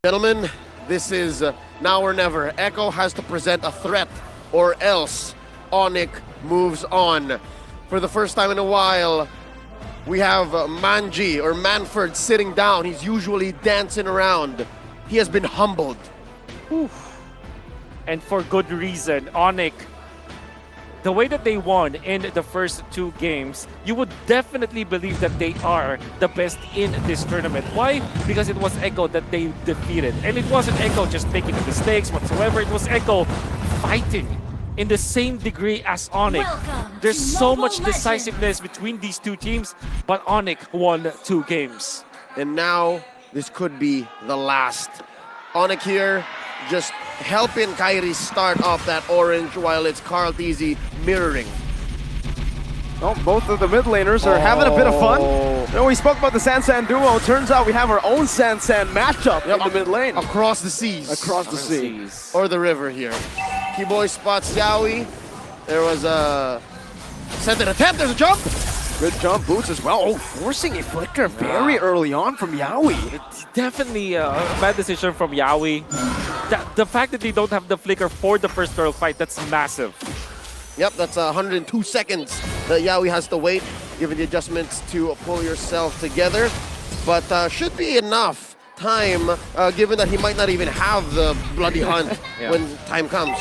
Gentlemen, this is now or never. Echo has to present a threat or else Onic moves on. For the first time in a while, we have Manji or Manford sitting down. He's usually dancing around. He has been humbled. Oof. And for good reason. Onic, the way that they won in the first two games, you would definitely believe that they are the best in this tournament. Why? Because it was Echo that they defeated. And it wasn't Echo just making mistakes whatsoever. It was Echo fighting in the same degree as Onic. There's so much decisiveness between these two teams, but Onic won 2 games. And now, this could be the last. Onic here, just helping kairi start off that orange while it's Carl Teasy mirroring. Well, both of the mid laners are having a bit of fun. You know, we spoke about the Sansan duo. Turns out we have our own Sansan matchup in the mid lane. Across the seas. Across the seas. Or the river here. Kiboy spots Yaoi. There was a sent an attempt, there's a jump. Good jump, boots as well. Oh, forcing a flicker very early on from Yaoi. It's definitely a bad decision from Yaoi. The fact that they don't have the flicker for the first turtle fight, that's massive. Yep, that's 102 seconds that Yaoi has to wait, given the adjustments to pull yourself together. But should be enough time, given that he might not even have the bloody hunt when time comes.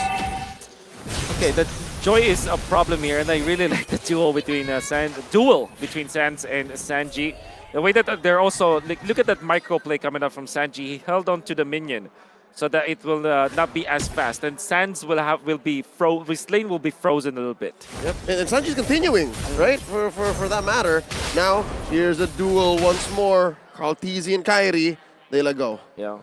Okay, the Joy is a problem here, and I really like the duel between Sans and Sanji. The way that they're also look at that micro play coming up from Sanji. He held on to the minion so that it will not be as fast, and Sans his lane will be frozen a little bit. Yep, and Sanji's continuing, right? For that matter. Now here's a duel once more. Carl Teasy and Kairi, they let go. Yeah.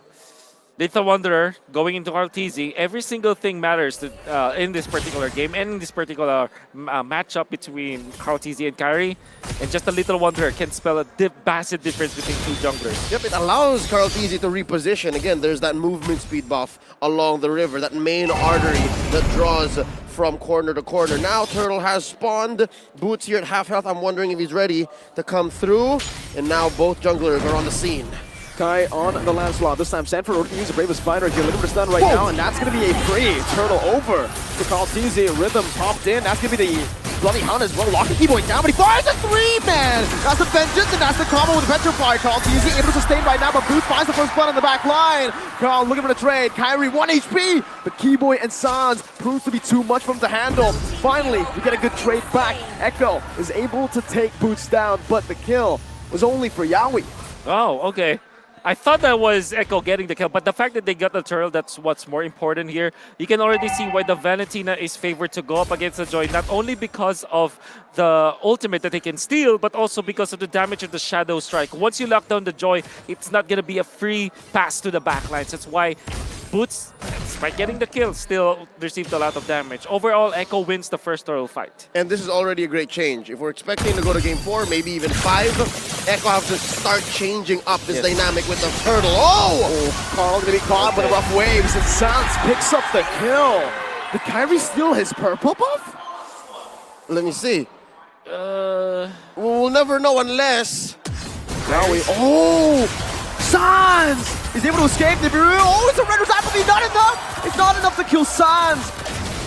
Little Wanderer going into Arteezy, every single thing matters in this particular game and in this particular matchup between Arteezy and Kairi. And just a Little Wanderer can spell a massive difference between two junglers. Yep, it allows Carl Teasy to reposition. Again, there's that movement speed buff along the river, that main artery that draws from corner to corner. Now Turtle has spawned. Boots here at half health. I'm wondering if he's ready to come through. And now both junglers are on the scene. Kai on the Lancelot. This time Sanford looking to use a Bravest Spider. Get a little bit of stun right now, and that's going to be a free Turtle over to Carl Teasy. Rhythm popped in. That's going to be the Bloody Hunt as well. Locking Kiboy down, but he fires a 3-man! That's the Vengeance, and that's the combo with the Petrify. Carl Teasy able to sustain right now, but Boots finds the first blood on the back line. Carl looking for the trade. Kairi 1 HP, but Kiboy and Sans proves to be too much for him to handle. Finally, we get a good trade back. Echo is able to take Boots down, but the kill was only for Yaoi. Oh, okay. I thought that was Echo getting the kill, but the fact that they got the turtle, that's what's more important here. You can already see why the Valentina is favored to go up against the Joy, not only because of the ultimate that they can steal, but also because of the damage of the Shadow Strike. Once you lock down the Joy, it's not going to be a free pass to the backlines. That's why Boots, despite getting the kill, still received a lot of damage. Overall, Echo wins the first turtle fight. And this is already a great change. If we're expecting to go to game 4, maybe even 5, Echo has to start changing up this dynamic with the turtle. Oh! Carl gonna be caught with the rough waves, and Sans picks up the kill. Did Kairi steal his purple buff? Let me see. We'll never know unless... Now we... Oh! Sans! He's able to escape the... Oh, it's a red apathy! Not enough! It's not enough to kill Sans!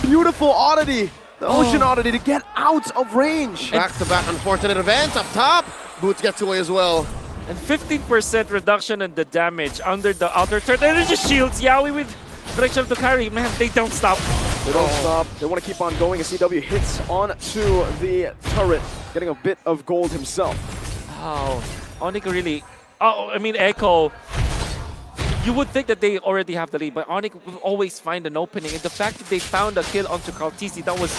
Beautiful oddity. The ocean oddity to get out of range. Back-to-back unfortunate events up top. Boots gets away as well. And 15% reduction in the damage under the outer turret. And it just shields Yaoi with direction to Kairi. Man, they don't stop. They don't stop. They want to keep on going. And CW hits onto the turret, getting a bit of gold himself. Oh, Onic really... Oh, I mean, Echo. You would think that they already have the lead, but Onic will always find an opening. And the fact that they found a kill onto Carl Teasy, that was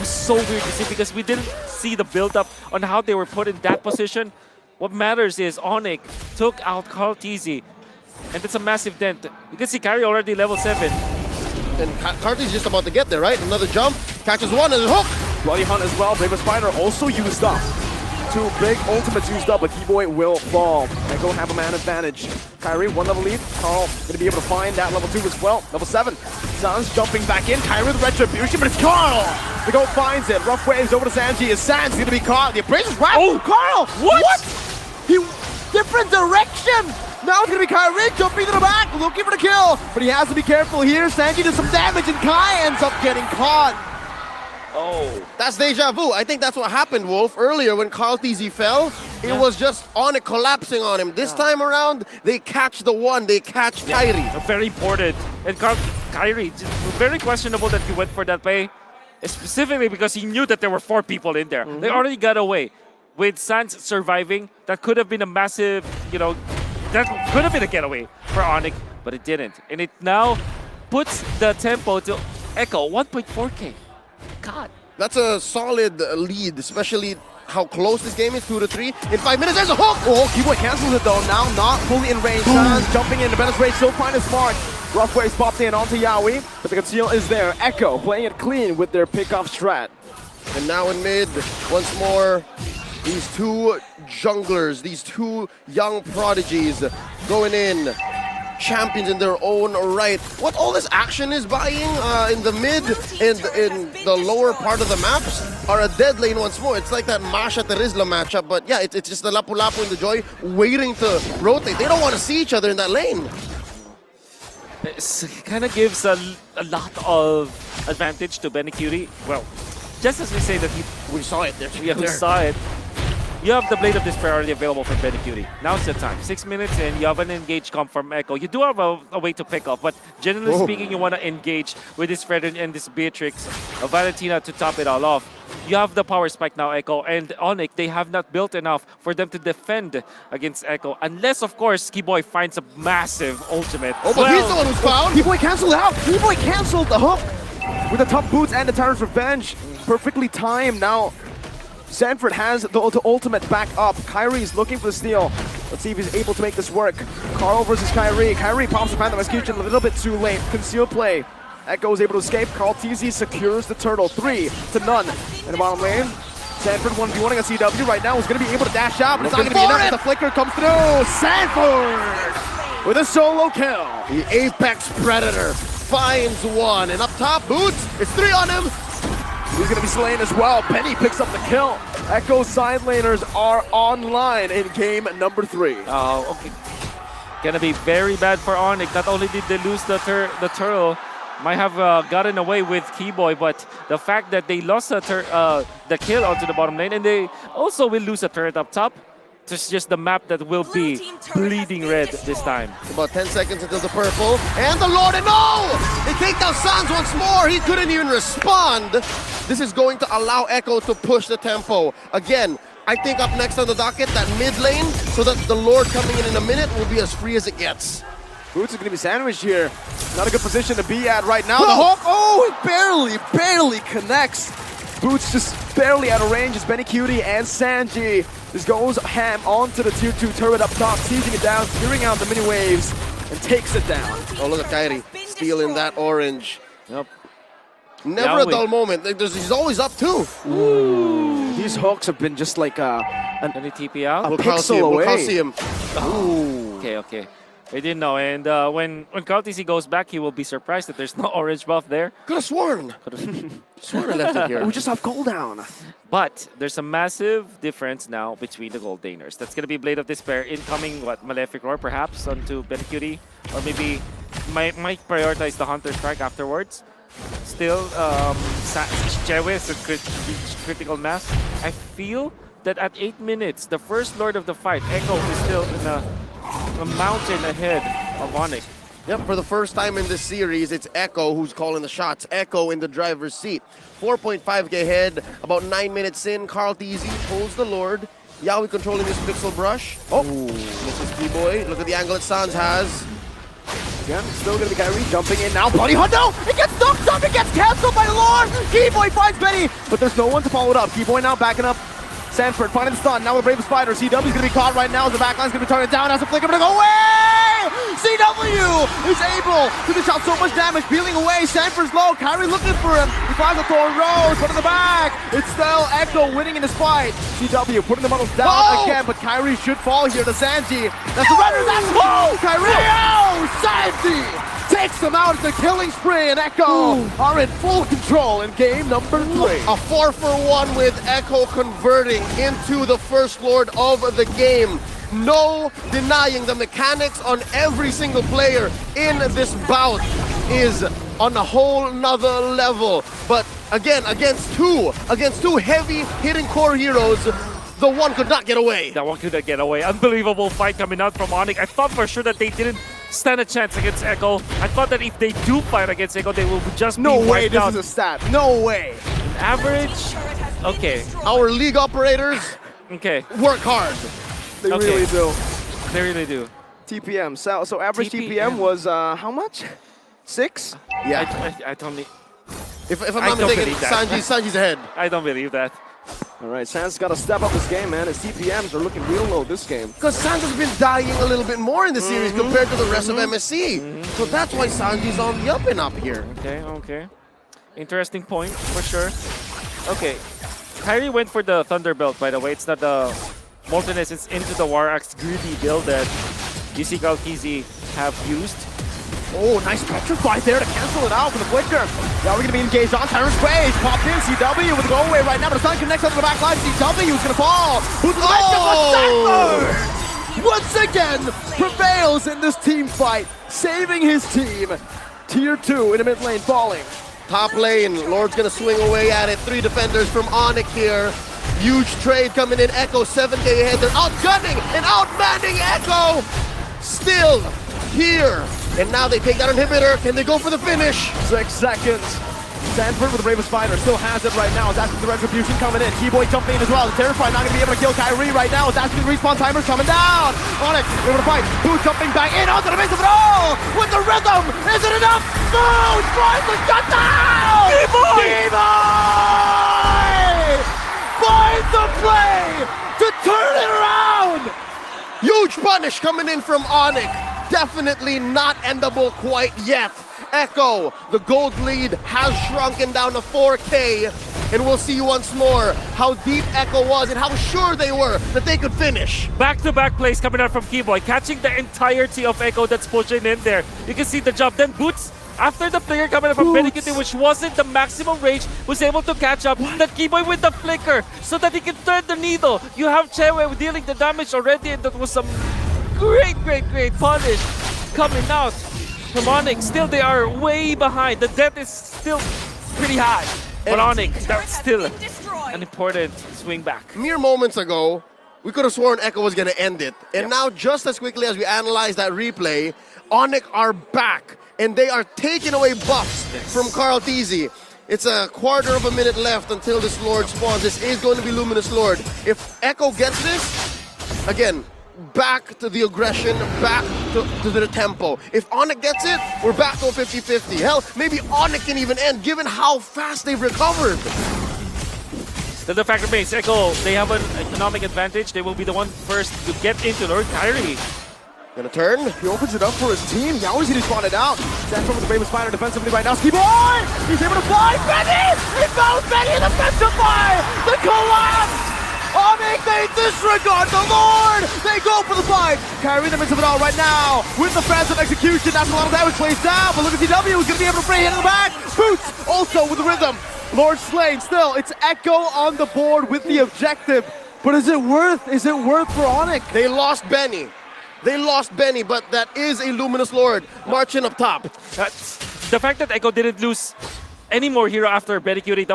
so weird to see because we didn't see the build-up on how they were put in that position. What matters is Onic took out Carl Teasy, and that's a massive dent. You can see Kairi already level 7. And Carl Teasy's just about to get there, right? Another jump, catches one, and a hook! Bloody Hunt as well. Bravest Spider also used up. 2 big ultimates used up, but Kiboy will fall. Echo have a man advantage. Kairi, 1 level lead. Carl gonna be able to find that level 2 as well. Level 7. Sans jumping back in. Kairi with retribution, but it's Carl! The goat finds it. Rough waves over to Sanji. Is Sans gonna be caught? The abrasive wrap. Oh, Carl! What? He different direction! Now it's gonna be Kairi jumping to the back! looking for the kill, but he has to be careful here. Sanji does some damage, and Kai ends up getting caught. Oh, that's deja vu. I think that's what happened, Wolf. Earlier when Carl TZ fell, it was just Onic collapsing on him. This time around, they catch the one, they catch Kairi. Very important. And Kairi, very questionable that he went for that play, specifically because he knew that there were 4 people in there. They already got away. With Sans surviving, that could have been a massive, that could have been a getaway for Onic, but it didn't. And it now puts the tempo to Echo 1.4K. God. That's a solid lead, especially how close this game is, 2-3. In 5 minutes, there's a hook! Oh, kiboy cancels it though, now not fully in range. Sans jumping in, the Bennett's Rage still find his mark. Rough waves popped in onto Yaoi, but the conceal is there. Echo playing it clean with their pickoff strat. And now in mid, once more, these 2 junglers, these 2 young prodigies going in. Champions in their own right. What all this action is buying in the mid and in the lower part of the maps are a dead lane once more. It's like that Masha Terizla matchup, but yeah, it's just the Lapu Lapu and the Joy waiting to rotate. They don't want to see each other in that lane. It kind of gives a lot of advantage to Benikuri. Well, just as we say that We saw it there. we saw it. You have the Blade of Despair already available for Benikuri. Now's the time. 6 minutes and you have an engage comp from Echo. You do have a way to pick up, but generally speaking, you want to engage with this Fred and this Beatrix, Valentina to top it all off. You have the power spike now, Echo, and Onic, they have not built enough for them to defend against Echo. Unless, of course, Kiboy finds a massive ultimate. Oh, but he's the one who's found! Kiboy canceled out! Kiboy canceled the hook! With the tough boots and the Tyrant's Revenge. Perfectly timed now. Sanford has the ultimate back up. Kairi is looking for the steal. Let's see if he's able to make this work. Carl versus Kairi. Kairi pops the Phantom Execution a little bit too late. Concealed play. Echo is able to escape. Carl TZ secures the turtle. 3-0 in the bottom lane. Sanford 1v1ing a CW right now is going to be able to dash out, but it's not going to be enough as the flicker comes through. Sanford with a solo kill. The Apex Predator finds one, and up top, Boots, it's 3 on him. He's going to be slain as well. Penny picks up the kill. Echo side laners are online in game number 3. Oh, okay. Gonna be very bad for Onic. Not only did they lose the turtle, might have gotten away with Kiboy, but the fact that they lost the kill onto the bottom lane, and they also will lose a turret up top. It's just the map that will be bleeding red this time. About 10 seconds until the purple, and the Lord, and no! They take down Sans once more. He couldn't even respond. This is going to allow Echo to push the tempo. Again, I think up next on the docket, that mid lane, so that the Lord coming in a minute will be as free as it gets. Boots is going to be sandwiched here. Not a good position to be at right now. The hook, oh, it barely connects. Boots just barely out of range as Benikuri and Sanji just goes ham onto the tier 2 turret up top, seizing it down, clearing out the mini waves, and takes it down. Oh, look at Kairi stealing that orange. Yep. Never a dull moment. He's always up too. Ooh. These hooks have been just like Any TP out? a pixel away. We'll see him. Okay. I didn't know. And when Carl TC goes back, he will be surprised that there's no orange buff there. Could have sworn. Sworn I left it here. We just have cooldown. But there's a massive difference now between the gold laners. That's going to be Blade of Despair. Incoming, Malefic Roar perhaps onto Benikuri. Or maybe might prioritize the Hunter Strike afterwards. Still, Chewe is a critical mass. I feel that at 8 minutes, the first Lord of the fight, Echo, is still in a mountain ahead of Onic. Yep, for the first time in this series, it's Echo who's calling the shots. Echo in the driver's seat. 4.5k ahead, about 9 minutes in. Carl TZ pulls the Lord. Yaoi controlling his pixel brush. Oh, misses Kiboy. Look at the angle that Sans has. Yeah, still gonna be Kairi jumping in now. Body hunt, no! It gets knocked up, it gets cancelled by the Lord! Kiboy finds Benny, but there's no one to follow it up. Kiboy now backing up. Sanford finding the stun. Now the Bravest Fighter. CW's gonna be caught right now as the backline's gonna be turning down as a flicker, gonna go away! CW is able to dish out so much damage, peeling away. Sanford's low. Kairi looking for him. He finds a Thorn Rose, but in the back, it's still Echo winning in this fight. CW putting the models down again, but Kairi should fall here to Sanji. That's the runner. That's Kairi. Oh, Sanji takes them out. It's a killing spree, and Echo are in full control in game number 3. A 4-for-1 with Echo converting into the first Lord of the game. no denying the mechanics on every single player in this bout is on a whole nother level. But again, against two heavy hitting core heroes, the one could not get away. That one couldn't get away. Unbelievable fight coming out from Onic. I thought for sure that they didn't stand a chance against Echo. I thought that if they do fight against Echo, they will just be No way wiped this out. is a stat. No way. Average? Okay. Our league operators Okay. work hard. They Okay. really do. They really do. TPM. So average TPM. TPM was how much? 6? Yeah. I don't need. If I'm I not don't mistaken, believe that. Sanji's ahead. I don't believe that. All right, Sans got to step up this game, man. His TPMs are looking real low this game. Because Sanji's been dying a little bit more in the series compared to the rest of MSC. So that's why Sanji's on the up and up here. Okay, okay. Interesting point, for sure. Okay. Kairi went for the Thunderbelt, by the way. It's not the Molteness, it's into the War Axe greedy build that UC Galkizi have used. Oh, nice petrify there to cancel it out for the flicker. Now we're going to be engaged on Tyrant's Rage. Popped in, CW with a go away right now, but it's not connects onto the back line. CW is going to fall. Who's the once again prevails in this team fight, saving his team. Tier 2 in the mid lane falling. Top lane, Lord's gonna swing away at it. 3 defenders from Onic here. Huge trade coming in. Echo 7K ahead. They're outgunning and outmanning Echo. Still here. And now they take that inhibitor. Can they go for the finish? 6 seconds. Sanford with the Bravest Fighter still has it right now. Is asking the retribution coming in. Kiboy jumping in as well. Terrified, not going to be able to kill Kairi right now. Is asking the respawn timers coming down. Onic able to fight. Who's jumping back in onto the base of it all? With the rhythm, is it enough? No, it's trying to shut down. Kiboy finds the play to turn it around. Huge punish coming in from Onic. Definitely not endable quite yet. Echo, the gold lead has shrunken down to 4K, and we'll see once more how deep Echo was and how sure they were that they could finish. Back-to-back plays coming out from Kiboy, catching the entirety of Echo that's pushing in there. You can see the jump. Then Boots, after the player coming up from Benekute, which wasn't the maximum range, was able to catch up. That Kiboy with the flicker so that he can thread the needle. You have Chewe dealing the damage already, and that was some great punish coming out from Onic. Still, they are way behind. The debt is still pretty high. But Onic, that's still an important swing back. Mere moments ago, we could have sworn Echo was going to end it. And now, just as quickly as we analyze that replay, Onic are back. And they are taking away buffs from Carl Teasy. It's a quarter of a minute left until this Lord spawns. This is going to be Luminous Lord. If Echo gets this, again, back to the aggression, back to the tempo. If Onic gets it, we're back to a 50-50. Hell, maybe Onic can even end, given how fast they've recovered. The fact remains, Echo, they have an economic advantage. They will be the one first to get into Lord Kairi. Gonna turn. He opens it up for his team. Yao's getting spotted out. Sanford with the Bravest Fighter defensively right now. Kiboy! He's able to fly! Benny! He found Benny in the fire! The collapse! Onic, they disregard the Lord! They go for the fight! Kairi in the midst of it all right now with the fans of execution. That's a lot of damage plays down, but look at CW who's gonna be able to bring it in the back. Boots also with the rhythm. Lord slain still. It's Echo on the board with the objective. But is it worth for Onic? They lost Benny. But that is a Luminous Lord marching up top. The fact that Echo didn't lose any more hero after Benekute,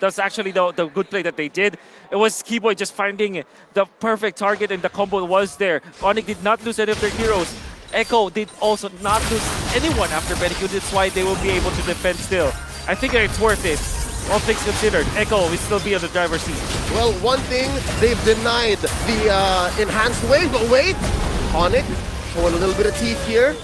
that's actually the good play that they did. It was Kiboy just finding the perfect target, and the combo was there. Onic did not lose any of their heroes. Echo did also not lose anyone after Benekute. That's why they will be able to defend still. I think it's worth it. All things considered, Echo will still be on the driver's seat. Well, one thing, they've denied the enhanced wave, but wait! Onic showing a little bit of teeth here,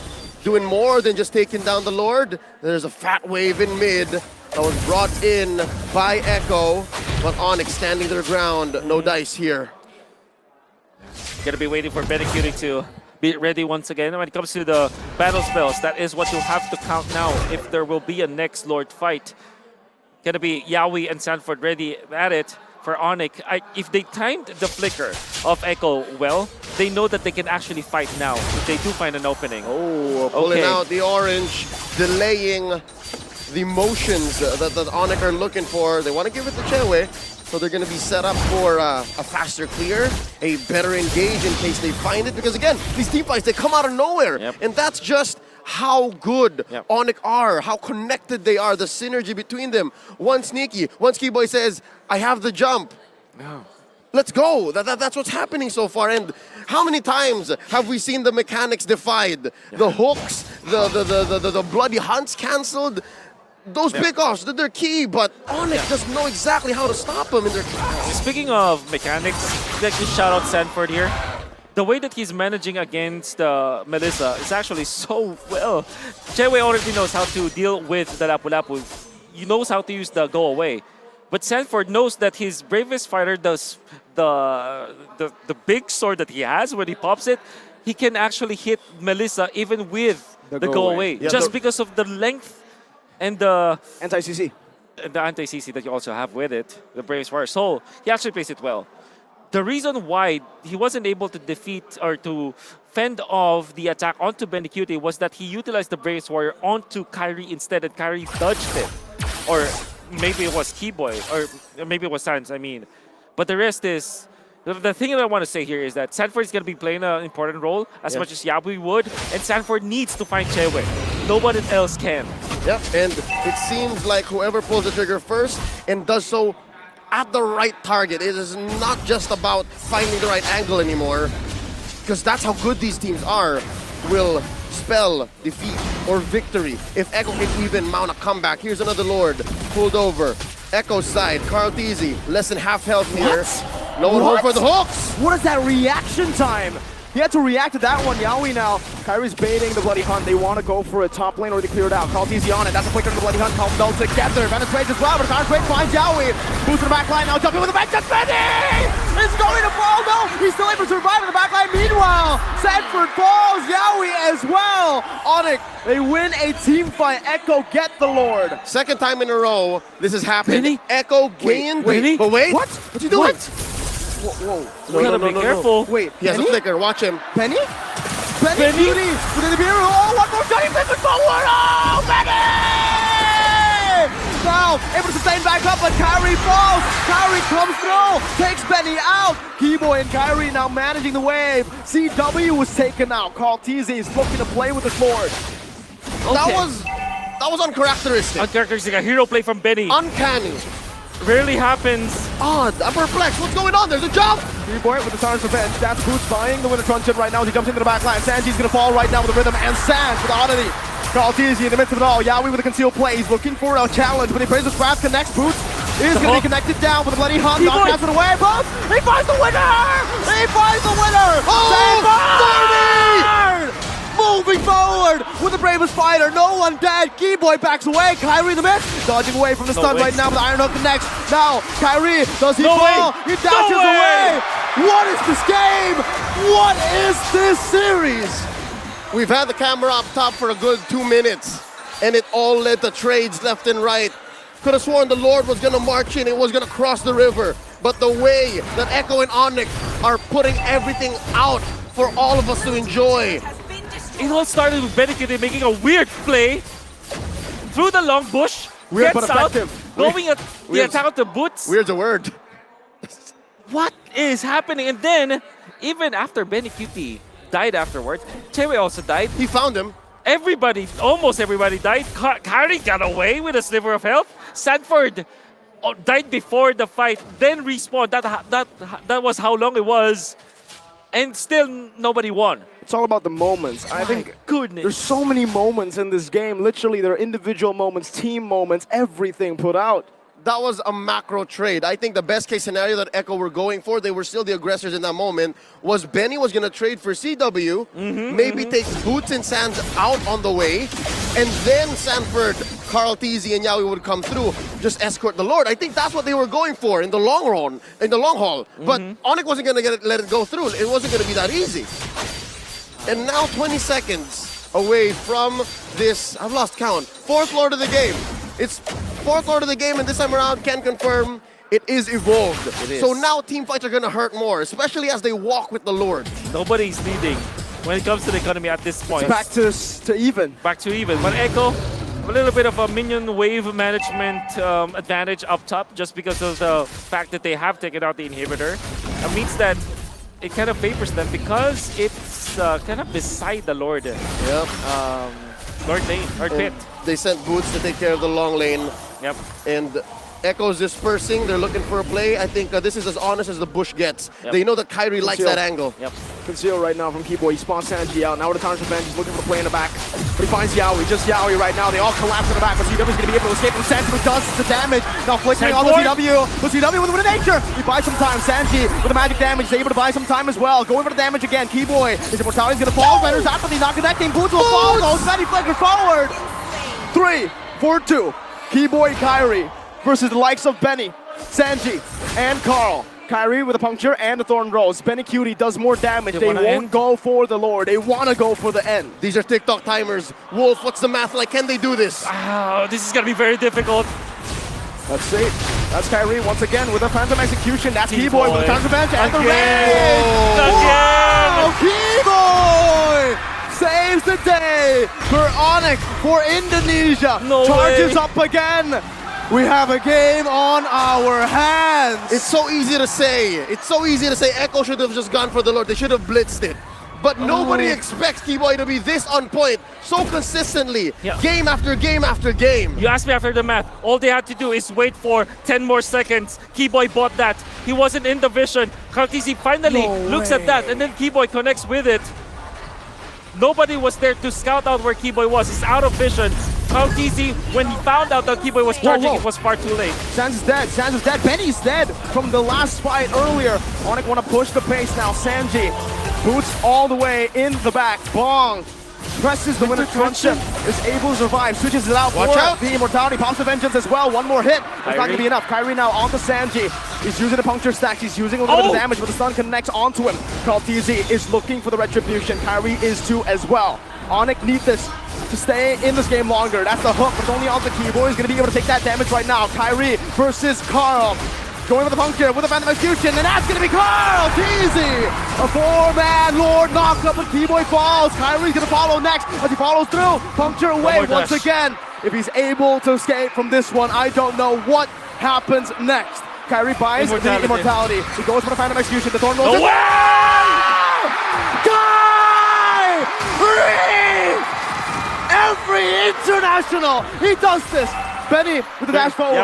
doing more than just taking down the Lord. There's a fat wave in mid that was brought in by Echo, but Onic standing their ground, no dice here. Gonna be waiting for Benekute to be ready once again. When it comes to the battle spells, that is what you'll have to count now if there will be a next Lord fight. Gonna be Yaoi and Sanford ready at it. For Onic, if they timed the flicker of Echo well, they know that they can actually fight now if they do find an opening. Oh, pulling out the orange, delaying the motions that Onic are looking for. They want to give it to Chewe. So they're going to be set up for a faster clear, a better engage in case they find it. Because again, these team fights, they come out of nowhere. Yep. And that's just how good Yep. Onic are, how connected they are, the synergy between them. One sneaky, one kiboy says, I have the jump. No. Let's go. That's what's happening so far. And how many times have we seen the mechanics defied? The hooks, the bloody hunts canceled. Those pickoffs, they're key, but Onic doesn't know exactly how to stop them in their tracks. Speaking of mechanics, like to shout out Sanford here. The way that he's managing against Melissa is actually so well. Chewe already knows how to deal with the Lapu-Lapu. He knows how to use the go away. But Sanford knows that his bravest fighter does the big sword that he has when he pops it. He can actually hit Melissa even with the go away. Yeah, just because of the length and the Anti-CC. anti-CC that you also have with it, the bravest fighter. So he actually plays it well. The reason why he wasn't able to defeat or to fend off the attack onto Bendicuti was that he utilized the Bravest Warrior onto Kairi instead, and Kairi dodged it. Or maybe it was Kiboy, or maybe it was Sans, I mean. But the rest is... The thing that I want to say here is that Sanford is going to be playing an important role as much as Yabui would, and Sanford needs to find Chewe. Nobody else can. Yep, and it seems like whoever pulls the trigger first and does so at the right target. It is not just about finding the right angle anymore, because that's how good these teams are, will spell defeat or victory. If Echo can even mount a comeback. Here's another Lord, pulled over. Echo's side, Carl Teasy, less than half health here. No one home for the hooks! What is that reaction time? He had to react to that one. Yaoi now. Kairi's baiting the Bloody Hunt. They want to go for a top lane or they clear it out. Call easy on it. That's a flicker to the Bloody Hunt. Calm them together. Venice Rage as well, but Venice Rage finds Yaoi. Boots to the back line now. Jumping with the back. That's Benny! It's going to fall. No, he's still able to survive in the back line. Meanwhile, Sanford falls. Yaoi as well. Onic, they win a team fight. Echo get the Lord. Second time in a row, this has happened. Benny? Echo gained. Benny? But wait. What? What's he doing? Whoa. We gotta be careful. Wait, He has a Benny? flicker, watch him. Benny? Benny? Benny? Beauty! With the beer. Oh, one more time. Benny forward. Oh, Benny! Now, able to sustain back up, but Kairi falls. Kairi comes through. Takes Benny out. Kiboy and Kairi now managing the wave. CW was taken out. Carl Teasy is looking to play with the sword. That was uncharacteristic. Uncharacteristic, a hero play from Benny. Uncanny. Rarely happens. Odd. I'm perplexed. What's going on? There's a jump. Kiboy with the Sarn's Revenge. That's Boots buying the winner truncheon right now as he jumps into the back line. Sanji's gonna fall right now with the rhythm, and Sanj with the oddity. Carl Teasy in the midst of it all. Yaoi with a concealed play. He's looking for a challenge, but he plays the scrap, connects. Boots is gonna be connected down with a Bloody Hunt. Not passing away. Boots! He finds the winner! He finds the winner! Oh, Sanford! Moving forward with the bravest fighter. No one dead. Kiboy backs away. Kairi in the mid. Dodging away from the stun right now, but the Iron Hook connects. Now, Kairi, does he fall? He dashes away. What is this game? What is this series? We've had the camera up top for a good 2 minutes, and it all led to trades left and right. Could have sworn the Lord was going to march in, it was going to cross the river. But the way that Echo and Onic are putting everything out for all of us to enjoy. It all started with Benedict making a weird play through the long bush. Weird gets but out, effective. going at the Weird. attack of the boots. Weird's a word. What is happening? And then, even after Benedict died afterwards, Chewe also died. He found him. Everybody, almost everybody died. Kairi got away with a sliver of health. Sanford died before the fight, then respawned. That was how long it was. And still nobody won. It's all about the moments. I think Goodness. there's so many moments in this game. Literally, there are individual moments, team moments, everything put out. That was a macro trade. I think the best case scenario that Echo were going for, they were still the aggressors in that moment, was Benny was going to trade for CW, maybe take Boots and Sands out on the way, and then Sanford, Carl Teasy, and Yaoi would come through, just escort the Lord. I think that's what they were going for in the long run, in the long haul. But Onic wasn't going to let it go through. It wasn't going to be that easy. And now 20 seconds away from this, I've lost count, 4th Lord of the game. It's 4th Lord of the game, and this time around, can confirm it is evolved. It is. So now team fights are going to hurt more, especially as they walk with the Lord. Nobody's leading when it comes to the economy at this point. Back to even. Back to even. But Echo, a little bit of a minion wave management advantage up top just because of the fact that they have taken out the inhibitor. That means that it kind of favors them because it's kind of beside the Lord. Yep. Lord lane, Lord pit. They sent Boots to take care of the long lane. Yep. And Echo's dispersing. They're looking for a play. I think this is as honest as the bush gets. Yep. They know that Kairi likes that angle. Yep. Conceal right now from kiboy. He spawns Sanji out. Now with the counter advantage, he's looking for the play in the back. But he finds Yaoi, just Yaoi right now. They all collapse in the back, but CW's going to be able to escape from Sanji, who does the damage. Now flickering on the CW. But CW with a nature. He buys some time. Sanji with the magic damage. He's able to buy some time as well. Going for the damage again. Kiboy. His immortality is going to fall. Bender's out, but he's not connecting. Boots will fall. Goes Benny flicker forward. 3, 4, 2. Kiboy, Kairi versus the likes of Benny, Sanji, and Carl. Kairi with a puncture and the Thorn Rose. Benny Cutie does more damage. They won't go for the Lord. They want to go for the end. These are TikTok timers. Wolf, what's the math like? Can they do this? Oh, this is going to be very difficult. Let's see. That's Kairi once again with a Phantom Execution. That's Kiboy with the counter bench and the raid. Again! Kiboy saves the day for Onic, for Indonesia. No Charges way. up again. We have a game on our hands. It's so easy to say. It's so easy to say Echo should have just gone for the Lord. They should have blitzed it. But nobody expects Kiboy to be this on point so consistently, game after game after game. You asked me after the math. All they had to do is wait for 10 more seconds. Kiboy bought that. He wasn't in the vision. Kartisi finally looks at that, and then Kiboy connects with it. Nobody was there to scout out where Kiboy was. He's out of vision. Kartisi, when he found out that Kiboy was charging, it was far too late. Sans is dead. Sans is dead. Benny's dead from the last fight earlier. Onic want to push the pace now. Sanji boots all the way in the back. Bong presses the winner truncheon. Is able to survive. Switches it out. Watch out. The immortality. Pops the vengeance as well. One more hit. It's not going to be enough. Kairi now onto Sanji. He's using the puncture stacks. He's using a little bit of damage, but the stun connects onto him. Kartisi is looking for the retribution. Kairi is too as well. Onic need this to stay in this game longer. That's the hook, but it's only on the Kiboy. He's going to be able to take that damage right now. Kairi versus Carl. Going with the puncture, with a Phantom Execution, and that's going to be Carl Teasy! A 4-man Lord knocks up, but Kiboy falls. Kairi's going to follow next as he follows through. Puncture away once again. If he's able to escape from this one, I don't know what happens next. Kairi buys the immortality. He goes for the Phantom Execution. The Thorn rolls in. Every international, he does this. Benny with the dash forward.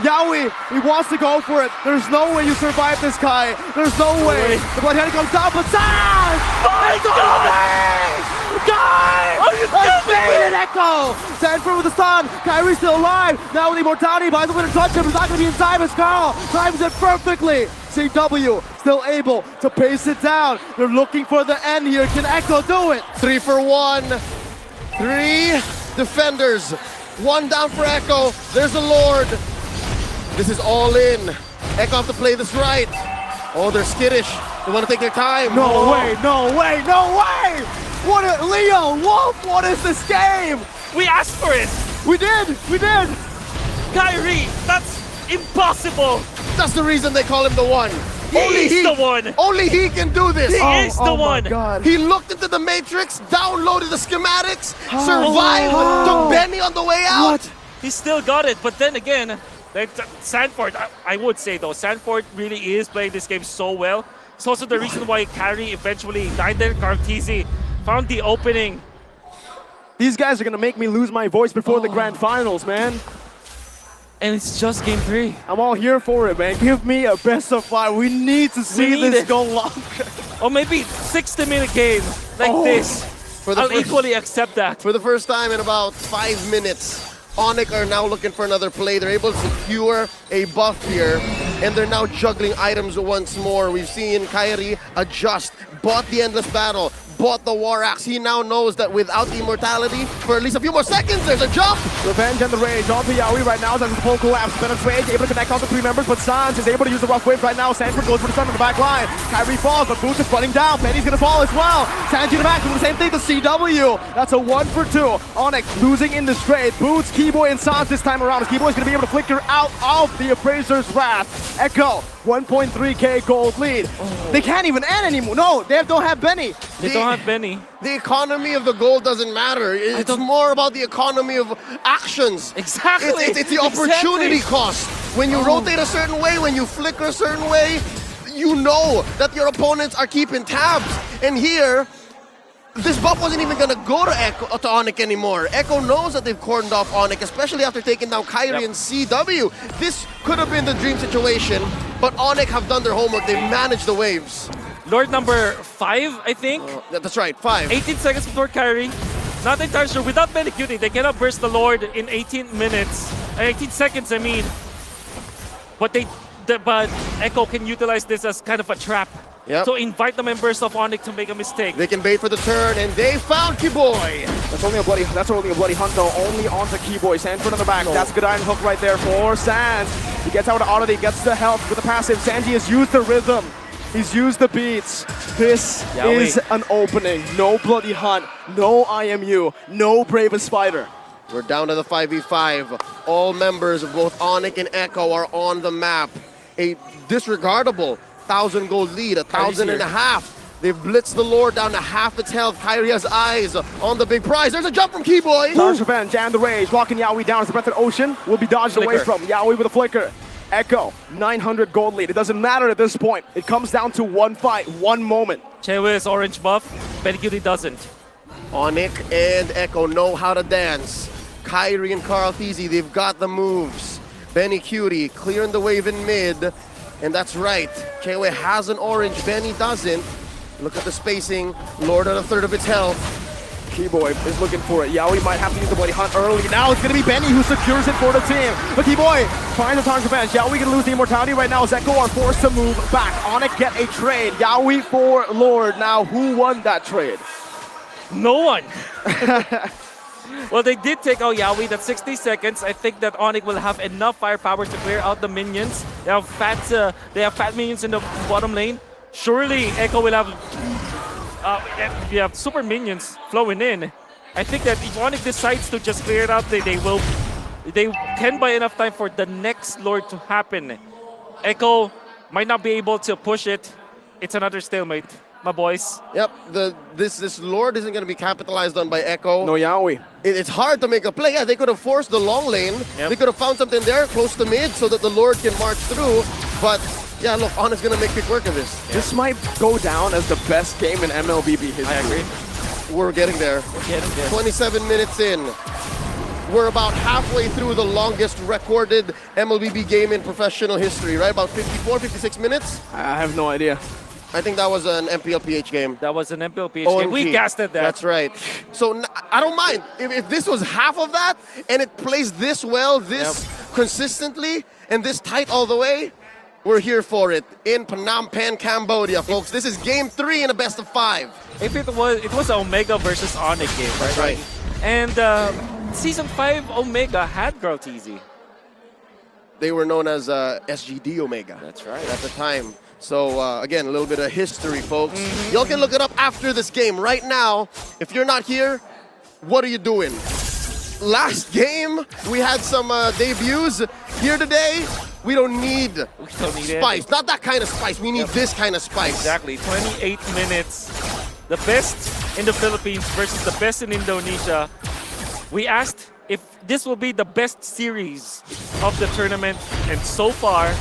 Yaoi, he wants to go for it. There's no way you survive this, Kai. There's no way. The Bloodhound comes down, but Sans! It's over! Kai! Defeated Echo! Sanford with the stun. Kairi's still alive. Now with the immortality, buys the winner touch him. He's not going to be in time as Carl times it perfectly. CW still able to pace it down. They're looking for the end here. Can Echo do it? 3 for 1. 3 defenders. 1 down for Echo. There's the Lord. This is all in. Echo have to play this right. Oh, they're skittish. They want to take their time. No way, no way, no way! What a Leo, Wolf, what is this game? We asked for it. We did. Kairi, that's impossible. That's the reason they call him the one. He's the one. Only he can do this. He is the one. God. He looked into the matrix, downloaded the schematics, survived, took Benny on the way out. What? He still got it, but then again, Sanford, I would say though, Sanford really is playing this game so well. It's also the reason why Kairi eventually died there. Kartisi found the opening. These guys are gonna make me lose my voice before the grand finals, man. And it's just game 3. I'm all here for it, man. Give me a best of 5. We need to see this go longer. Or maybe 60-minute game like this. I'll equally accept that. For the first time in about 5 minutes, Onic are now looking for another play. They're able to secure a buff here, and they're now juggling items once more. We've seen Kairi adjust, bought the Endless Battle, bought the War Axe. He now knows that without the immortality, for at least a few more seconds, there's a jump. Revenge and the Rage onto Yaoi right now. There's a full collapse. Penetrate, able to connect all the 3 members, but Sans is able to use the rough wave right now. Sanford goes for the stun on the back line. Kairi falls, but Boots is running down. Penny's gonna fall as well. Sanji in the back doing the same thing to CW. That's a 1 for 2. Onic losing in the straight. Boots, Kiboy, and Sans this time around. Kiboy's gonna be able to flicker out of the Appraiser's Wrath. Echo 1.3k gold lead. They can't even end anymore. No, they don't have Benny. They don't have Benny. The economy of the gold doesn't matter. It's more about the economy of actions. Exactly. It's the opportunity cost. When you rotate a certain way, when you flicker a certain way, you know that your opponents are keeping tabs. And here, this buff wasn't even gonna go to Onic anymore. Echo knows that they've cordoned off Onic, especially after taking down kairi and CW. This could have been the dream situation, but Onic have done their homework. They've managed the waves. Lord number 5, I think. That's right, 5. 18 seconds before kairi. Not entirely sure. Without Medicuting, they cannot burst the Lord in 18 minutes. 18 seconds, I mean. But but Echo can utilize this as kind of a trap. Yep. So invite the members of Onic to make a mistake. They can bait for the turn, and they found kiboy. That's only a bloody hunt though. Only onto kiboy. Sanford on the back. That's a good iron hook right there for Sans. He gets out of auto. He gets the health with the passive. Sanji has used the rhythm. He's used the beats. This is an opening. No bloody hunt. No IMU. No bravest fighter. We're down to the 5v5. All members of both Onic and Echo are on the map. A disregardable 1,000 gold lead, 1,500. They've blitzed the Lord down to half its health. Kairi has eyes on the big prize. There's a jump from kiboy. Tarshavan, Jam the Rage, locking Yaoi down as the breath of the ocean will be dodged away from. Yaoi with a flicker. Echo, 900 gold lead. It doesn't matter at this point. It comes down to one fight, one moment. Chewe's orange buff, Medicuting doesn't. Onic and Echo know how to dance. Kairi and Carl Theezy, they've got the moves. Benny Cutie clearing the wave in mid. And that's right, Chewe has an orange, Benny doesn't. Look at the spacing, Lord at a third of its health. Kiboy is looking for it. Yaoi might have to use the bloody hunt early. Now it's going to be Benny who secures it for the team. But Kiboy finds a target advantage. Yaoi going to lose the immortality right now. Echo are forced to move back. Onic get a trade. Yaoi for Lord. Now who won that trade? No one. Well, they did take out Yaoi. That's 60 seconds. I think that Onic will have enough firepower to clear out the minions. They have fat minions in the bottom lane. Surely Echo will have super minions flowing in. I think that if Onic decides to just clear it out, they can buy enough time for the next Lord to happen. Echo might not be able to push it. It's another stalemate, my boys. Yep, this Lord isn't going to be capitalized on by Echo. No Yaoi. It's hard to make a play. Yeah, they could have forced the long lane. Yep. They could have found something there close to mid so that the Lord can march through. But yeah, look, Onic's going to make quick work of this. Yeah. This might go down as the best game in MLBB history. I agree. We're getting there. 27 minutes in. We're about halfway through the longest recorded MLBB game in professional history, right? About 54, 56 minutes? I have no idea. I think that was an MPLPH game. That was an MPLPH OMG. game. We casted that. That's right. So I don't mind. If this was half of that and it plays this well, this consistently, and this tight all the way, we're here for it in Phnom Penh, Cambodia, folks. This is game 3 in a best of 5. If it was Omega versus Onic game, right? That's right. And Season 5 Omega had Girl TZ. They were known as SGD Omega. That's right. At the time. So again, a little bit of history, folks. Y'all can look it up after this game. Right now, if you're not here, what are you doing? Last game, we had some debuts. Here today, we don't need spice. Not that kind of spice. We need this kind of spice. Exactly. 28 minutes. The best in the Philippines versus the best in Indonesia. We asked if this will be the best series of the tournament, and so far,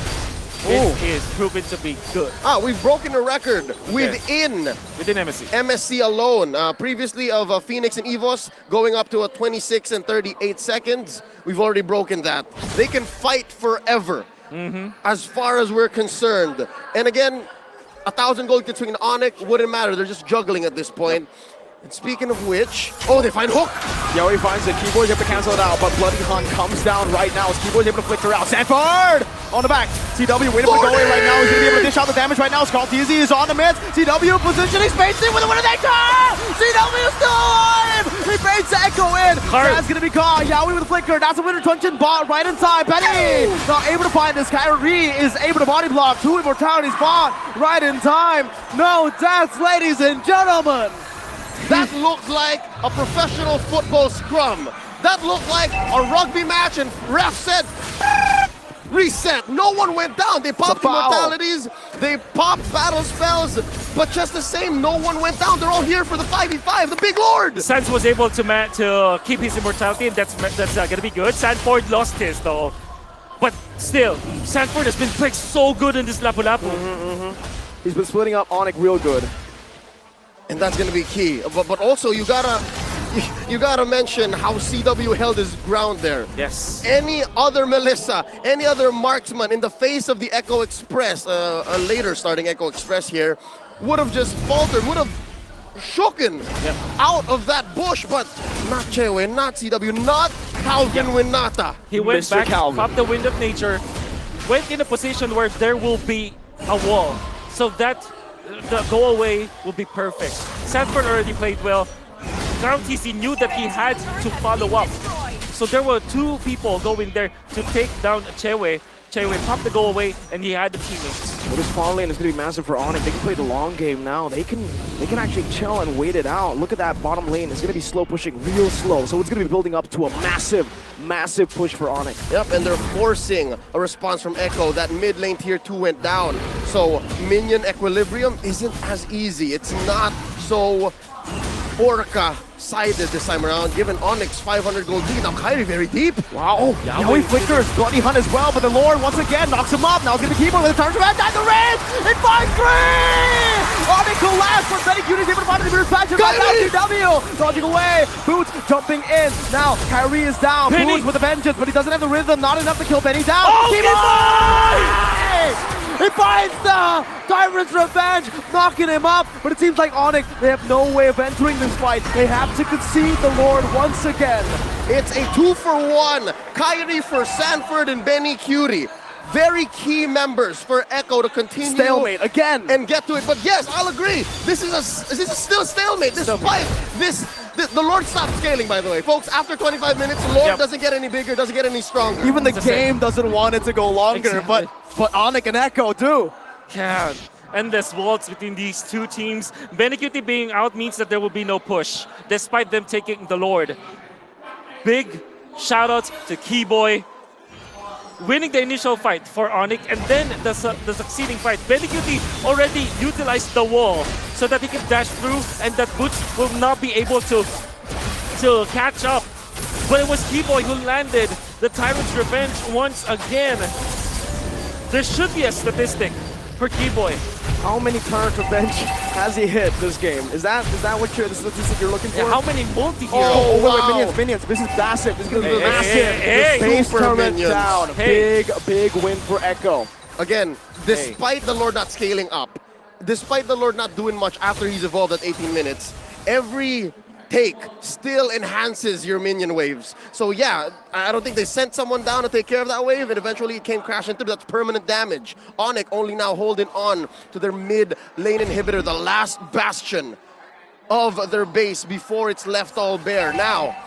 it is proven to be good. We've broken a record within MSC. MSC alone. Previously of Phoenix and EVOS going up to a 26 and 38 seconds. We've already broken that. They can fight forever as far as we're concerned. And again, 1,000 gold can swing an Onic. Wouldn't matter. They're just juggling at this point. And speaking of which, they find Hook. Yaoi finds it. Kiboy's able to cancel it out, but Bloody Hunt comes down right now as Kiboy's able to flicker out. Sanford on the back. CW waiting for the goal in right now. He's going to be able to dish out the damage right now. Carl TZ is on the mid. CW positioning, spacing with a winner there. CW is still alive. He baits Echo in. That's going to be caught. Yaoi with a flicker. That's a winner. Tuncheon bot right in time. Benny not able to find this. Kairi is able to body block. 2 immortalities bot right in time. No deaths, ladies and gentlemen. That looked like a professional football scrum. That looked like a rugby match, and ref said, reset. No one went down. They popped foul. immortalities, they popped battle spells, but just the same, no one went down. They're all here for the 5v5, the big lord. Sans was able to keep his immortality, and that's gonna be good. Sanford lost his though. But still, Sanford has been playing so good in this Lapu-Lapu. He's been splitting up Onic real good. And that's gonna be key. But also you gotta mention how CW held his ground there. Yes. Any other Melissa, any other marksman in the face of the Echo Express, a later starting Echo Express here, would have just faltered, would have shooken out of that bush, but not Chewe, not CW, not Calvin Winata. He went Mr. back, Calvin. popped the Wind of Nature, went in a position where there will be a wall. So that the go away will be perfect. Sanford already played well. Ground TC knew that he had to follow up. So there were two people going there to take down Chewe. Chewe popped the go away, and he had the teammates. Well, this fall lane is going to be massive for Onic. They can play the long game now. They can actually chill and wait it out. Look at that bottom lane. It's going to be slow pushing, real slow. So it's going to be building up to a massive push for Onic. Yep, and they're forcing a response from Echo. That mid lane tier 2 went down. So minion equilibrium isn't as easy. It's not so Orca-sided this time around, given Onyx 500 gold lead. Now Kairi very deep. Wow. Yaoi flickers. Bloody Hunt as well, but the Lord once again knocks him up. Now it's going to be Kiboy with a charge command. Down the range. It finds three! Onic collapsed, but Betty Cutie is able to find the reverse back to CW. Dodging away. Boots jumping in. Now Kairi is down. Penny. Boots with a vengeance, but he doesn't have the rhythm. Not enough to kill Benny down. Oh, Kiboy! He finds the Tyrant's Revenge, knocking him up, but it seems like Onic, they have no way of entering this fight. They have to concede the Lord once again. It's a 2-for-1. Kairi for Sanford and Benny Cutie. Very key members for Echo to continue. Stalemate again. And get to it. But yes, I'll agree. This is still a stalemate. Despite the Lord stopped scaling, by the way. Folks, after 25 minutes, the Lord doesn't get any bigger, doesn't get any stronger. Even the game doesn't want it to go longer, Exactly. but Onic and Echo do. Yeah, endless waltz between these two teams. Benecuti being out means that there will be no push, despite them taking the Lord. Big shoutouts to Kiboy, winning the initial fight for Onic, and then the succeeding fight. Benecuti already utilized the wall so that he can dash through, and that Boots will not be able to catch up. But it was Kiboy who landed the Tyrant's Revenge once again. There should be a statistic for Kiboy. How many Tyrant's Revenge has he hit this game? Is that what the statistic you're looking for? Yeah, how many multi-hero? Oh, wow. wait, minions. This is massive. This is going to be Hey, massive. hey, The base super turret minions. down. Hey. Big win for Echo. Again, despite the Lord not scaling up, despite the Lord not doing much after he's evolved at 18 minutes, every take still enhances your minion waves. So yeah, I don't think they sent someone down to take care of that wave, and eventually it came crashing through. That's permanent damage. Onic only now holding on to their mid lane inhibitor, the last bastion of their base before it's left all bare. Now,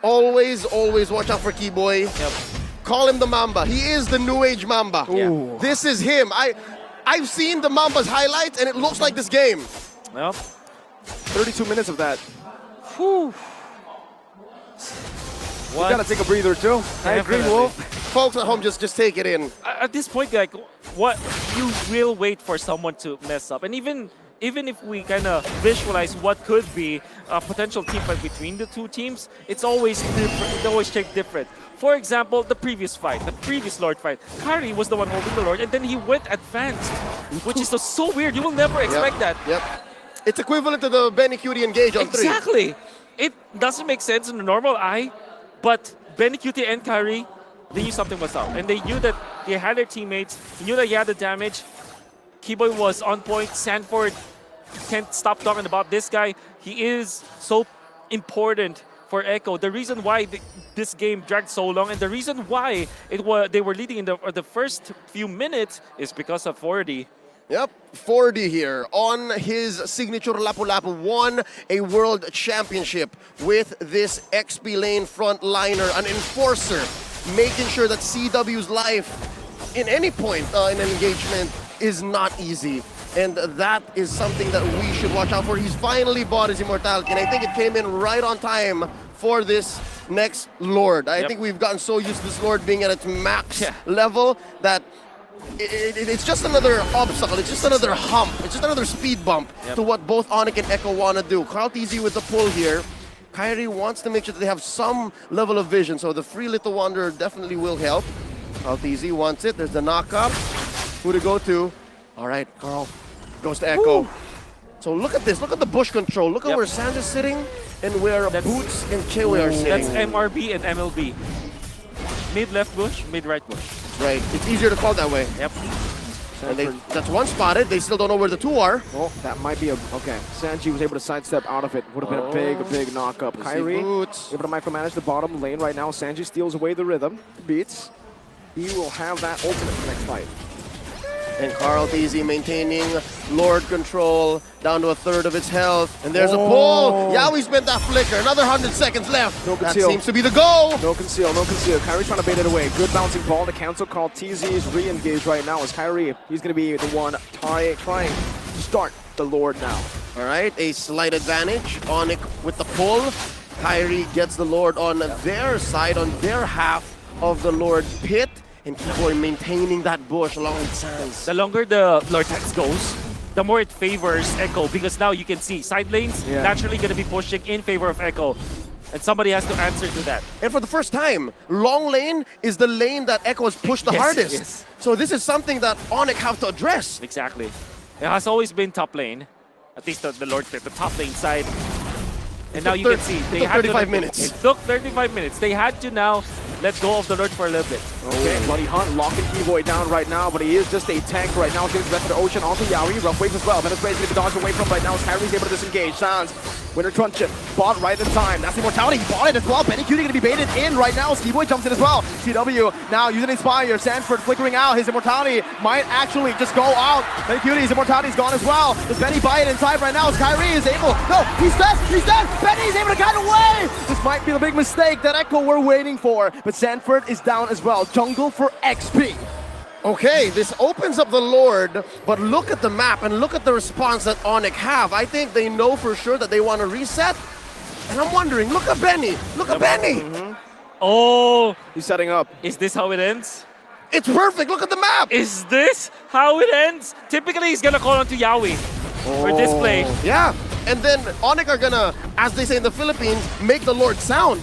always watch out for Kiboy. Yep. Call him the Mamba. He is the new age Mamba. Ooh. This is him. I've seen the Mamba's highlights, and it looks like this game. Well, 32 minutes of that. whew. You gotta take a breather too. I agree, Definitely. Wolf. Folks at home, just take it in. At this point, like, what you will wait for someone to mess up, and even if we kind of visualize what could be a potential team fight between the two teams, it's always different. It's always shaped different. For example, the previous fight, the previous Lord fight, Kairi was the one holding the Lord, and then he went advanced, which is so weird. You will never expect that. Yep. It's equivalent to the Benny Cutie engage on 3. Exactly. It doesn't make sense in the normal eye, but Benecuti and Kairi, they knew something was up. And they knew that they had their teammates, they knew that he had the damage. Kiboy was on point. Sanford can't stop talking about this guy. He is so important for Echo. The reason why this game dragged so long, and the reason why they were leading in the first few minutes, is because of 4D. Yep, 4D here on his signature Lapu-Lapu, won a world championship with this XP lane frontliner, an enforcer, making sure that CW's life in any point in an engagement is not easy. And that is something that we should watch out for. He's finally bought his immortality, and I think it came in right on time for this next Lord. I Yep. think we've gotten so used to this Lord being at its max Yeah. level that it's just another obstacle. It's just another hump. It's just another speed bump Yep. to what both Onic and Echo want to do. Carl TZ with the pull here. Kairi wants to make sure that they have some level of vision, so the free Little Wanderer definitely will help. Carl TZ wants it. There's the knock-up. Who to go to? All right, Carl goes to Echo. Woo. So look at this. Look at the bush control. Look at Yep. where Sans is sitting and where That's- Boots and Kiboy are That's sitting. MRB and MLB. Mid left bush, mid right bush. Right. It's easier to call that way. Yep. And that's one spotted. They still don't know where the two are. Oh, that might be a... Okay, Sanji was able to sidestep out of it. Would have been a big knock-up. Let's see Kairi Boots. able to micromanage the bottom lane right now. Sanji steals away the rhythm. Beats. He will have that ultimate for next fight. And Carl TZ maintaining Lord control down to a third of its health. And there's a pull. Yawi spent that flicker. Another 100 seconds left. No That conceal. seems to be the goal. No conceal, no conceal. Kairi trying to bait it away. Good bouncing ball to cancel. Carl TZ is re-engaged right now as Kairi. He's going to be the one trying to start the Lord now. All right, a slight advantage. Onic with the pull. Kairi gets the Lord on their side, on their half of the Lord pit. And Kiboy maintaining that bush along with Sans. The longer the Lord Tax goes, the more it favors Echo because now you can see side lanes naturally going to be pushing in favor of Echo. And somebody has to answer to that. And for the first time, long lane is the lane that Echo has pushed the Yes, hardest. yes. So this is something that Onic have to address. Exactly. It has always been top lane. At least the Lord Pit, the top lane side. And now you can see they took had 35 to minutes. It took 35 minutes. They had to now let go of the Lord for a little bit. Okay, Bloody Hunt locking Kiboy down right now, but he is just a tank right now. Takes the rest of the ocean onto Yawi. Rough waves as well. Venezuela's going to dodge away from right now. Kyrie's able to disengage. Sans, winner truncheon, bought right in time. That's immortality. He bought it as well. Benny Cutie going to be baited in right now. Kiboy jumps in as well. CW now using Inspire. Sanford flickering out. His immortality might actually just go out. Benny Cutie's immortality's gone as well. Does Benny buy it in time right now? As Kyrie is able. No, he's dead. He's dead. Benny's able to get away. This might be the big mistake that Echo were waiting for. But Sanford is down as well. Jungle for XP. Okay, this opens up the Lord, but look at the map and look at the response that Onic have. I think they know for sure that they want to reset. And I'm wondering, look at Benny. Look at Benny. Oh, He's setting up. is this how it ends? It's perfect. Look at the map. Is this how it ends? Typically, he's gonna call onto Yawi for this play. Yeah. And then Onic are gonna, as they say in the Philippines, make the Lord sound.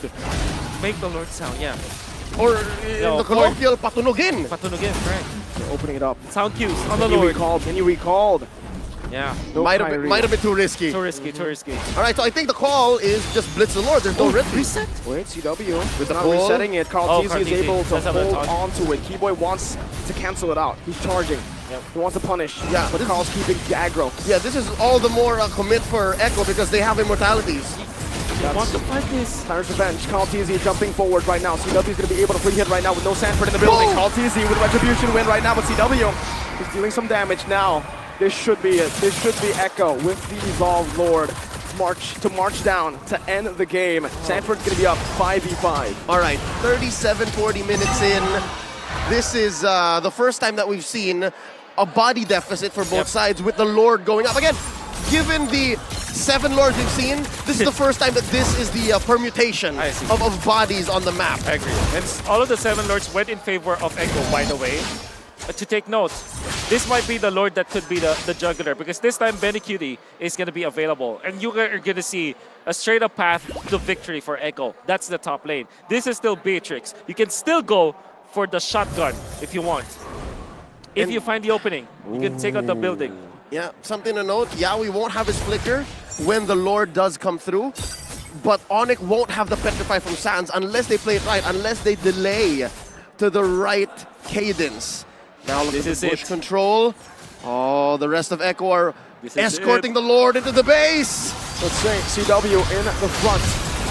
Make the Lord sound, yeah. Or in No, the colloquial, patunugin. Patunugin, right. They're opening it up. Sound cues on the Can you Lord. recalled? Can you recalled? Yeah. No Might Kyrie. have been too risky. Too risky, too risky. All right, so I think the call is just blitz the Lord. There's no rhythm. Reset? Wait, CW. With the Not pull. resetting it. Carl Oh, TZ Carl is TZ. able to That's how hold that's on to it. Kiboy wants to cancel it out. He's charging. Yep. He wants to punish. Yeah, But this- Carl's keeping the aggro. Yeah, this is all the more commit for Echo because they have immortalities. I want to fight this. Clarence Revenge. Carl TZ jumping forward right now. CW is going to be able to free hit right now with no Sanford in the building. Boom! Carl TZ with Retribution win right now, but CW is dealing some damage now. This should be it. This should be Echo with the Evolved Lord. March down to end the game. Sanford's going to be up 5v5. All right, 37, 40 minutes in. This is the first time that we've seen a body deficit for both sides with the Lord going up. Again, given the 7 Lords we've seen, this is the first time that this is the permutation I see. of bodies on the map. I agree. And all of the 7 Lords went in favor of Echo, by the way. To take note, this might be the Lord that could be the juggler because this time Benny Cutie is going to be available. And you are going to see a straight up path to victory for Echo. That's the top lane. This is still Beatrix. You can still go for the shotgun if you want. If you find the opening, you can take out the building. Yeah, something to note, Yawi won't have his flicker when the Lord does come through, but Onic won't have the Petrify from Sans unless they play it right, unless they delay to the right cadence. Now look at This the is bush it. control. Oh, the rest of Echo are This is escorting the Lord into the base. Let's say CW in the front.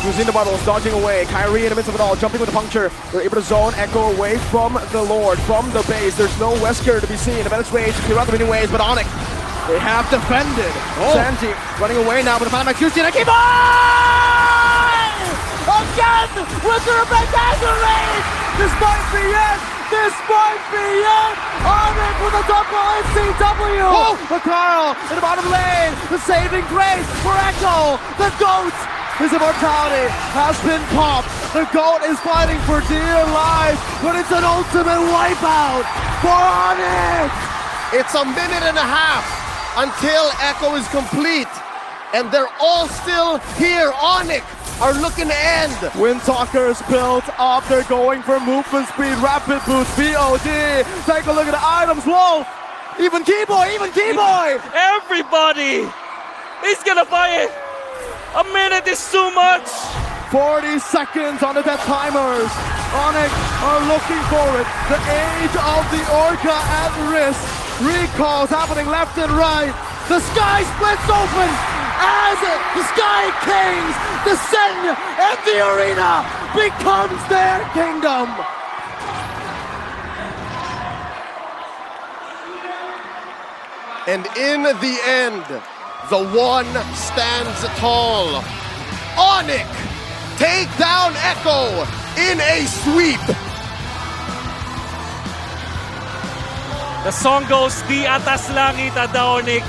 Using the bottles, dodging away. Kyrie in the midst of it all, jumping with a puncture. They're able to zone Echo away from the Lord, from the base. There's no Wesker to be seen. The Venice Rage to clear out the many ways, but Onic, they have defended. Sanji running away now with a Panamax Juicy and a keep on! Again with the revenge rage! This might be it! This might be it! Onic with a double NCW! Oh! But Carl in the bottom lane, the saving grace for Echo, the GOAT! His immortality has been popped. The GOAT is fighting for dear life, but it's an ultimate wipeout for Onic! It's a minute and a half until Echo is complete. And they're all still here. Onic are looking to end. Windtalker's built up. They're going for movement speed, rapid boost, VOD. Take a look at the items. Whoa! Even Kiboy, even Kiboy! Everybody is gonna buy it. A minute is too much. 40 seconds on the dead timers. Onic are looking for it. The age of the Orca at risk. Recalls happening left and right. The sky splits open as the Sky Kings descend and the arena becomes their kingdom. And in the end, the one stands tall. Onic take down Echo in a sweep. The song goes, Di atas langit ada Onic,